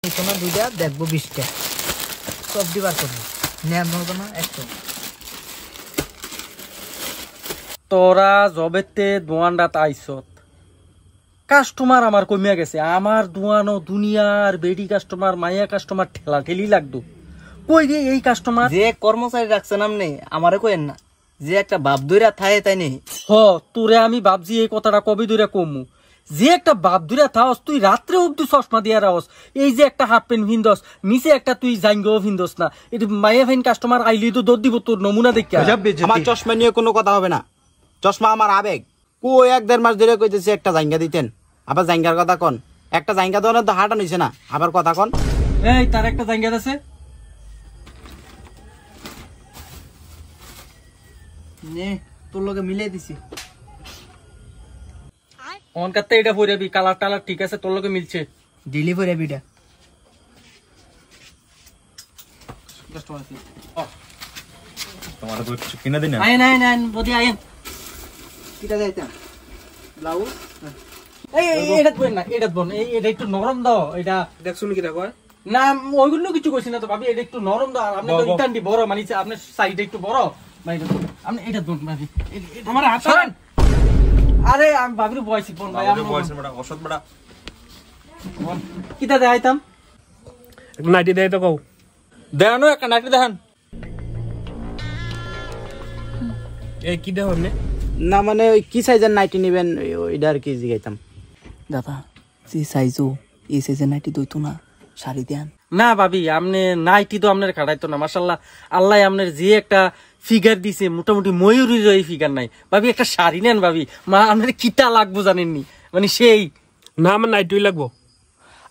সোনা দুইটা দেখবো 20টা সব দিবার করবো নেম হতো না একটু তোরা জবেতে দোয়ান রাত আইসত কাস্টমার আমার কমিয়া গেছে আমার দোয়ানো দুনিয়ার বেডি কাস্টমার মাইয়া কাস্টমার ঠেলা ঠেলি লাগতো কই রে এই কাস্টমার যে কর্মচারী রাখছেন আপনি আমারে কইেন না যে একটা বাপ দইরা থায় তাই নেই তোরে আমি ভাবছি এই কথাটা কবে ধরে কমু যে একটা বাপ ধরে থাকস তুই রাত্রে অব্দি চশমা দিয়া রাখস এই যে একটা হাফ প্যান্ট ভিন্দস নিচে একটা তুই জাঙ্গিও ভিন্দস না এটা মাইয়া ফাইন কাস্টমার আইলি তো দৌড় দিব তোর নমুনা দেখে আমার চশমা নিয়ে কোনো কথা হবে না চশমা আমার আবেগ কই 1-1.5 মাস ধরে কইতেছে একটা জাঙ্গা দিতেন আবার জাঙ্গার কথা কোন একটা জাঙ্গা দেওয়ার তো হাঁটা নিছে না আবার কথা কোন এই তার একটা জাঙ্গা আছে নে তোর লগে মিলাই দিছি অন কাতে এটা পড়াবি কালার টালার ঠিক আছে তোর লগে মিলছে ডেলিভারি বিটা তোমার তো কিছু কিনে দিন আইন আইন আইন বদি আইন কিটা যাইতাম ব্লাউজ এই এটা বল না এটা বল এই এটা একটু নরম দাও এটা দেখছুন কি কয় না ওইগুলো কিছু কইছি না তো ভাবি এটা একটু নরম দাও আপনি তো ইটান্ডি বড় মানিছে আপনার সাইড একটু বড় ভাই আপনি এটা দোন ভাবি আমার হাত ছাড়েন আরে আমি ভাবির বয়সী কোন ভাই আমি বয়সের বড় অসৎ বড় কিটা দেখাইতাম একটা নাইটি দেই তো কও দেখানো একটা নাইটি দেখান এই কি দেহ না মানে ওই কি সাইজের নাইটি নেবেন ওইটা আর কি জিগাইতাম দাদা যে সাইজও এই সাইজের নাইটি দইতো না শাড়ি দেন না ভাবি আপনি নাইটি তো আপনার খাটাইতো না মাশাআল্লাহ আল্লাহ আপনার যে একটা ফিগার দিছে মোটামুটি ময়ূরীর এই ফিগার নাই ভাবি একটা শাড়ি নেন ভাবি মা আপনার কিটা লাগবো জানেননি মানে সেই না আমার নাইটিই লাগবো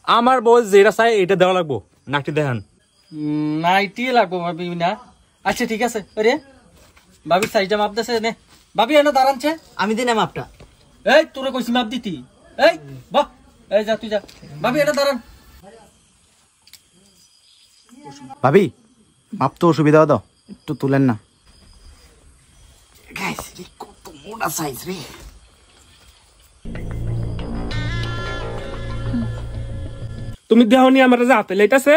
আমার বয়স যেটা চাই এটা দেওয়া লাগবো নাইটি দেখান নাইটি লাগবো ভাবি না আচ্ছা ঠিক আছে আরে ভাবি সাইজটা মাপ দেছে নে ভাবি এনে দাঁড়ানছে আমি দিন মাপটা এই তোরে কইছি মাপ দিতি এই বাহ এই যা তুই যা ভাবি এটা দাঁড়ান ভাবি মাপ তো অসুবিধা দাও একটু তুলেন না কত মোটা সাইজ রে তুমি দেহনি আমার যে হাতে লেটাছে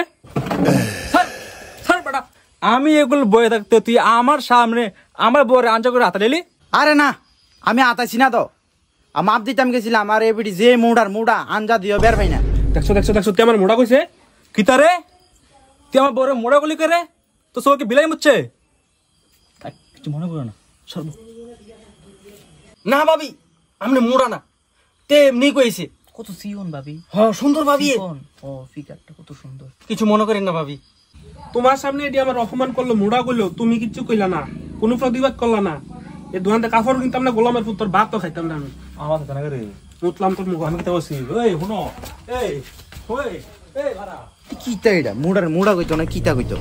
আমি এগুলো বয়ে থাকতে তুই আমার সামনে আমার বউরে আঞ্জা করে হাতে নিলি আরে না আমি আতাইছি না তো মাপ দিতাম গেছিলাম আমার এবিডি যে মুডা আঞ্জা দিও বের ভাই না দেখছো তুই আমার মোড়া কইছে কিতারে তুই আমার বউরে মোড়া গুলি করে তো সবকে বিলাই মুচ্ছে কিছু মনে করো না সর্ব না ভাবি আপনি মোড়া না তে এমনি কইছে কত সিওন ভাবি হ্যাঁ সুন্দর ভাবি ও ফিগারটা কত সুন্দর কিছু মনে করেন না ভাবি তোমার সামনে এটি আমার অপমান করলো মোড়া করলো তুমি কিচ্ছু কইলা না কোনো প্রতিবাদ করলা না এই দোকানতে কাপড় কিনতাম না গোলামের পুত্র ভাত তো খাইতাম না আমি আমার সাথে না করে মুতলাম তোর মুখ আমি কি বলছি এই শুনো এই ওই এই ভাড়া কিতা এটা মুড়া কইতো না কিতা কইতো